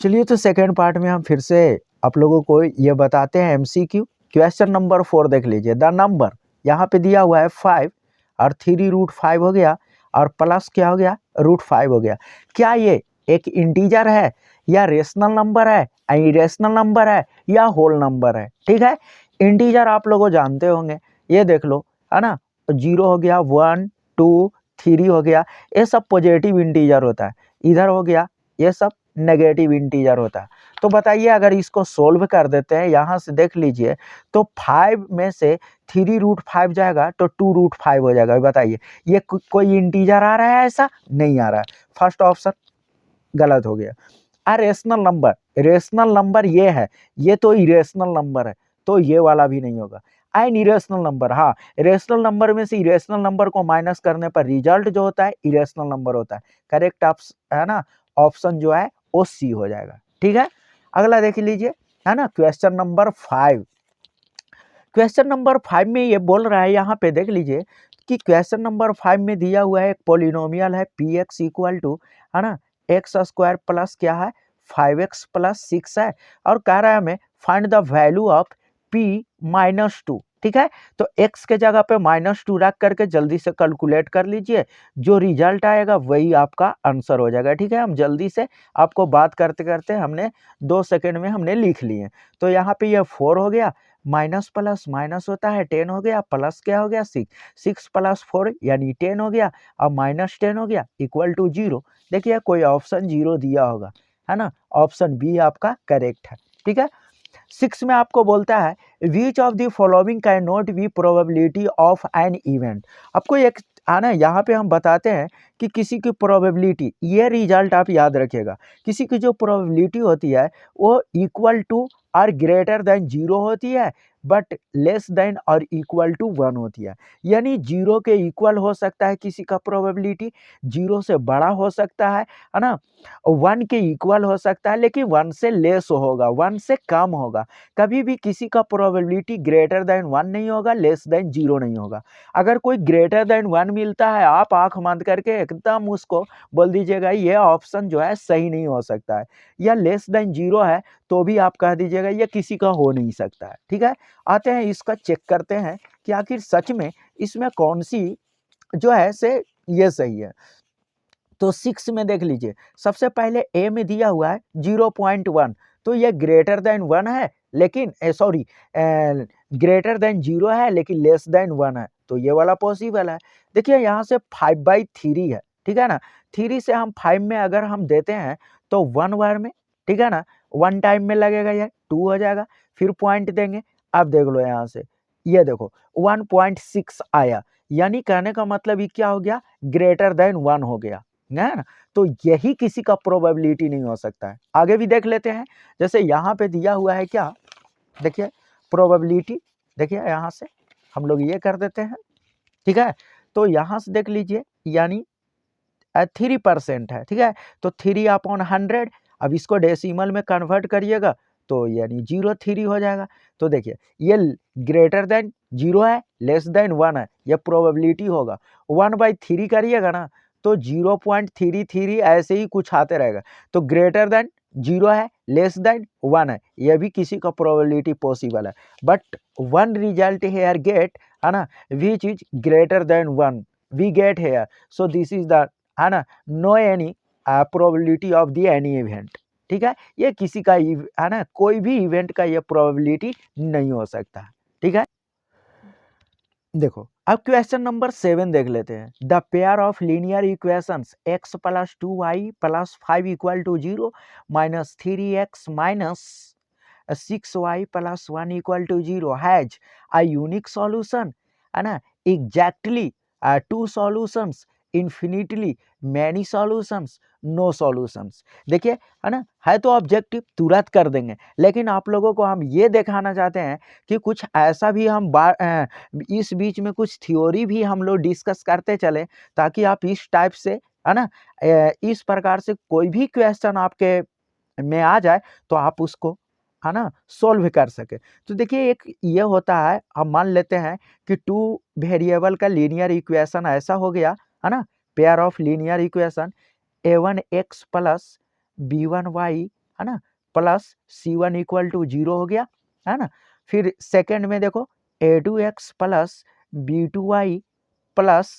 चलिए तो second part में हम फिर से आप लोगों को ये बताते हैं एमसीक्यू। क्वेश्चन नंबर 4 देख लीजिए। द नंबर यहाँ पे दिया हुआ है 5 और 3√5 हो गया और प्लस क्या हो गया √5 हो गया। क्या ये एक इंटीजर है या रेशनल नंबर है, इरेशनल नंबर है या होल नंबर है? ठीक है, इंटीजर आप लोगों जानते होंगे, ये देख लो है ना। 0 हो गया, 1 2 3 हो गया, ये सब पॉजिटिव इंटीजर होता है। इधर हो गया ये सब नेगेटिव इंटीजर होता है। तो बताइए अगर इसको सोल्व कर देते हैं, यहाँ से देख लीजिए तो 5 में से 3√5 जाएगा तो 2√5 हो जाएगा। बताइए ये कोई इंटीजर आ रहा है? ऐसा नहीं आ रहा है। फर्स्ट ऑप्शन गलत हो गया। रेशनल नंबर, रेशनल नंबर ये है, ये तो इरेशनल नंबर है, तो ये वाला भी नहीं होगा। एन इरेशनल नंबर, हाँ रेशनल नंबर में से इरेशनल नंबर को माइनस करने पर रिजल्ट जो होता है इरेशनल नंबर होता है। करेक्ट है ना, ऑप्शन जो है वो सी हो जाएगा। ठीक है, अगला देख लीजिए है ना, क्वेश्चन नंबर 5। क्वेश्चन नंबर 5 में ये बोल रहा है, यहाँ पे देख लीजिए कि क्वेश्चन नंबर 5 में दिया हुआ है एक पोलिनोमियल है पी एक्स इक्वल टू है ना एक्स स्क्वायर प्लस क्या है 5x प्लस 6 है, और कह रहा है हमें find the value of p-2। ठीक है, तो x के जगह पे -2 रख करके जल्दी से कैलकुलेट कर लीजिए, जो रिजल्ट आएगा वही आपका आंसर हो जाएगा। ठीक है, हम जल्दी से आपको बात करते करते हमने 2 सेकेंड में हमने लिख लिए। तो यहाँ पे ये 4 हो गया, माइनस प्लस माइनस होता है 10 हो गया, प्लस क्या हो गया 6, 6 प्लस 4 यानी 10 हो गया, अब -10 हो गया इक्वल टू 0। देखिए कोई ऑप्शन 0 दिया होगा है ना, ऑप्शन बी आपका करेक्ट है। ठीक है, 6 में आपको बोलता है which of the following can not be probability of an event. आपको एक आना यहाँ पे हम बताते हैं कि किसी की प्रोबेबिलिटी, ये रिजल्ट आप याद रखिएगा, किसी की जो प्रोबेबिलिटी होती है वो इक्वल टू और ग्रेटर देन 0 होती है, बट लेस देन और इक्वल टू 1 होती है। यानी 0 के इक्वल हो सकता है किसी का प्रोबेबिलिटी, 0 से बड़ा हो सकता है ना, 1 के इक्वल हो सकता है, लेकिन 1 से लेस होगा, 1 से कम होगा। कभी भी किसी का प्रोबेबिलिटी ग्रेटर देन 1 नहीं होगा, लेस देन 0 नहीं होगा। अगर कोई ग्रेटर देन 1 मिलता है, आप आंख बंद करके एकदम उसको बोल दीजिएगा ये ऑप्शन जो है सही नहीं हो सकता है, या लेस देन 0 है तो भी आप कह दीजिएगा ये किसी का हो नहीं सकता है। ठीक है, आते हैं इसका चेक करते हैं कि आखिर सच में इसमें कौन सी जो है से ये सही है। तो 6 में देख लीजिए, सबसे पहले ए में दिया हुआ है 0.1, तो ये ग्रेटर देन 1 है, लेकिन सॉरी ग्रेटर देन 0 है लेकिन लेस देन 1 है, तो ये वाला पॉसिबल है। देखिए यहाँ से 5/3 है, ठीक है ना, 3 से हम 5 में अगर हम देते हैं तो 1 बार में, ठीक है ना, 1 टाइम में लगेगा, ये 2 हो जाएगा, फिर पॉइंट देंगे। अब देख लो यहाँ से, ये देखो 1.6 आया, यानी कहने का मतलब ये क्या हो गया, ग्रेटर देन 1 हो गया ना, तो यही किसी का प्रोबेबिलिटी नहीं हो सकता है। आगे भी देख लेते हैं, जैसे यहाँ पे दिया हुआ है क्या, देखिए प्रोबेबिलिटी, देखिए यहाँ से हम लोग ये कर देते हैं। ठीक है, तो यहाँ से देख लीजिए यानी 3% है। ठीक है, तो 3/100, अब इसको डेसिमल में कन्वर्ट करिएगा तो यानी 0.3 हो जाएगा। तो देखिए ये ग्रेटर देन 0 है, लेस देन 1 है, ये प्रोबेबिलिटी होगा। 1/3 करिएगा ना तो 0.33 ऐसे ही कुछ आते रहेगा। तो ग्रेटर देन 0 है, लेस देन 1 है, ये भी किसी का प्रोबेबिलिटी पॉसिबल है, but one result here get है ना, which is greater than 1 we get here, so this is the है ना no any probability of the any event. ठीक है, ये किसी का है ना, कोई भी इवेंट का ये प्रोबेबिलिटी नहीं हो सकता। ठीक है, देखो अब क्वेश्चन नंबर 7 देख लेते हैं। The pair of linear equations x plus 2y plus 5 equal to 0 minus 3x minus 6y plus 1 equal to 0 has a unique solution, है ना, exactly 2 solutions, infinitely many solutions, no solutions. देखिए है ना, है तो ऑब्जेक्टिव तुरंत कर देंगे, लेकिन आप लोगों को हम ये दिखाना चाहते हैं कि कुछ ऐसा भी हम इस बीच में कुछ थ्योरी भी हम लोग डिस्कस करते चले, ताकि आप इस टाइप से है ना इस प्रकार से कोई भी क्वेश्चन आपके में आ जाए तो आप उसको है ना सोल्व कर सके। तो देखिए एक ये होता है, हम मान लेते हैं कि 2 वेरिएबल का लीनियर इक्वेशन ऐसा हो गया है ना, pair of linear equation a1x plus b1y है ना, प्लस C1 इक्वल टू 0 हो गया, है ना। फिर सेकंड में देखो A2x plus B2y plus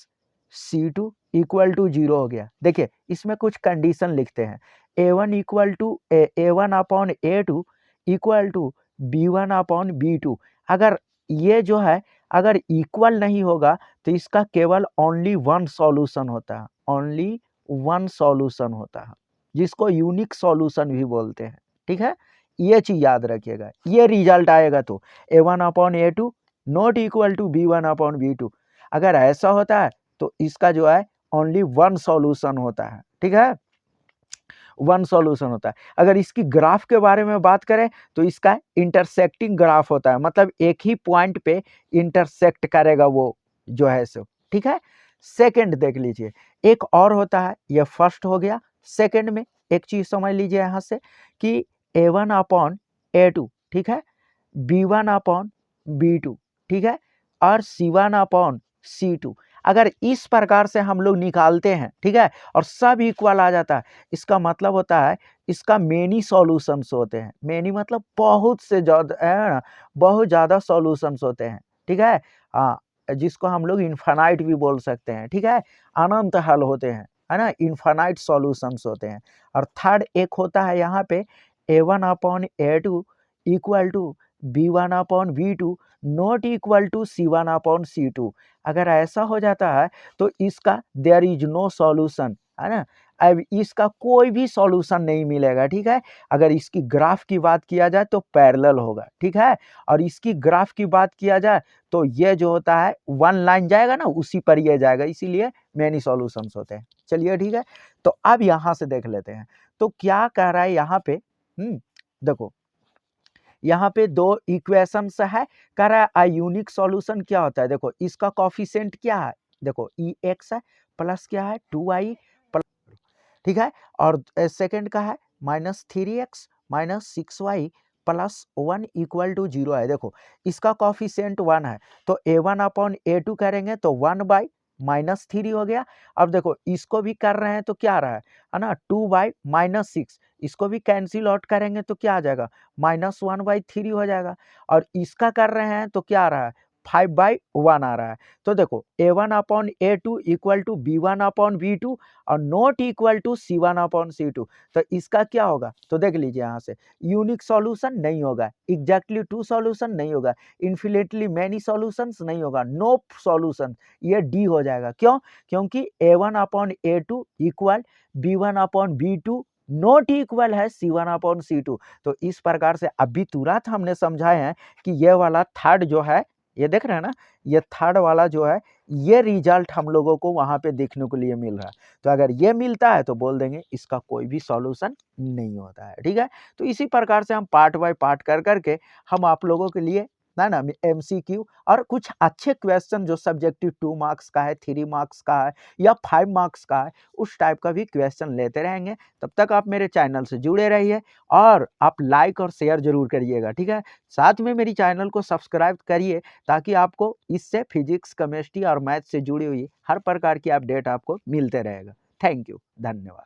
C2 equal to 0 हो गया। देखिए इसमें कुछ कंडीशन लिखते हैं, A1 equal to A1 upon A2 equal to B1 upon B2। अगर ये जो है अगर इक्वल नहीं होगा तो इसका केवल ओनली वन सॉल्यूशन होता है, ओनली वन सॉल्यूशन होता है, जिसको यूनिक सॉल्यूशन भी बोलते हैं। ठीक है, ये चीज याद रखिएगा। ये रिजल्ट आएगा तो A1 upon A2 not equal to B1 upon B2। अगर ऐसा होता है तो इसका जो है ओनली वन सॉल्यूशन होता है। ठीक है, वन सॉल्यूशन होता है। अगर इसकी ग्राफ के बारे में बात करें तो इसका इंटरसेक्टिंग ग्राफ होता है, मतलब एक ही पॉइंट पे इंटरसेक्ट करेगा वो जो है सो। ठीक है, सेकंड देख लीजिए, एक और होता है, ये फर्स्ट हो गया। सेकंड में एक चीज समझ लीजिए यहाँ से कि A1 अपॉन A2, ठीक है, B1 अपॉन B2, ठीक है, और C1 अपॉन C2। अगर इस प्रकार से हम लोग निकालते हैं, ठीक है, और सब इक्वल आ जाता है, इसका मतलब होता है इसका मेनी सॉल्यूशंस होते हैं। मेनी मतलब बहुत से ज़्यादा, है ना, बहुत ज़्यादा सॉल्यूशंस होते हैं। ठीक है, हाँ, जिसको हम लोग इन्फानाइट भी बोल सकते हैं। ठीक है, अनंत हल होते हैं, है ना, इन्फानाइट सॉल्यूशंस होते हैं। और थर्ड एक होता है यहाँ पे A1 upon A2 equal to B1 upon B2 not equal to C1 upon C2। अगर ऐसा हो जाता है तो इसका देयर इज नो सॉल्यूशन, है ना, अब इसका कोई भी सॉल्यूशन नहीं मिलेगा। ठीक है, अगर इसकी ग्राफ की बात किया जाए तो पैरेलल होगा। ठीक है, और इसकी ग्राफ की बात किया जाए तो ये जो होता है वन लाइन जाएगा ना, उसी पर ये जाएगा, इसीलिए मेनी सॉल्यूशंस होते हैं। चलिए ठीक है, तो अब यहाँ से देख लेते हैं तो क्या कह रहा है यहाँ पे। देखो यहाँ पे दो इक्वेशंस है, कह रहा है अ यूनिक सॉल्यूशन क्या होता है। देखो इसका कोफिशिएंट क्या है, देखो EX है, प्लस क्या है 2y प्लस, ठीक है, और सेकंड का है -3x minus 6y plus 1 equal to 0 है। देखो इसका कोफिशिएंट 1 है तो A1 अपॉन A2 करेंगे तो 1/-3 हो गया। अब देखो इसको भी कर रहे हैं तो क्या आ रहा है ना, 2/-6, इसको भी कैंसिल आउट करेंगे तो क्या आ जाएगा, -1/3 हो जाएगा। और इसका कर रहे हैं तो क्या आ रहा है, 5/1 आ रहा है। तो देखो A1 upon A2 equal to B1 upon B2 और not equal to C1 upon C2। तो इसका क्या होगा, तो देख लीजिए यहाँ से यूनिक सॉल्यूशन नहीं होगा, एग्जैक्टली टू सॉल्यूशन नहीं होगा, इन्फिनिटली मैनी सॉल्यूशंस नहीं होगा, नो सॉल्यूशन, ये डी हो जाएगा। क्यों, क्योंकि A1 upon A2 equal B1 upon B2 not equal है C1 अपॉन C2। तो इस प्रकार से अभी तुरंत हमने समझाए हैं कि ये वाला थर्ड जो है, ये देख रहे हैं ना, ये थर्ड वाला जो है ये रिजल्ट हम लोगों को वहां पे देखने को लिए मिल रहा है। तो अगर ये मिलता है तो बोल देंगे इसका कोई भी सॉल्यूशन नहीं होता है। ठीक है, तो इसी प्रकार से हम पार्ट बाय पार्ट कर करके हम आप लोगों के लिए ना MCQ और कुछ अच्छे क्वेश्चन जो सब्जेक्टिव 2 मार्क्स का है, 3 मार्क्स का है या 5 मार्क्स का है, उस टाइप का भी क्वेश्चन लेते रहेंगे। तब तक आप मेरे चैनल से जुड़े रहिए और आप लाइक और शेयर जरूर करिएगा। ठीक है, साथ में मेरी चैनल को सब्सक्राइब करिए ताकि आपको इससे फिजिक्स, केमिस्ट्री और मैथ से जुड़ी हुई हर प्रकार की अपडेट आपको मिलते रहेगा। थैंक यू, धन्यवाद।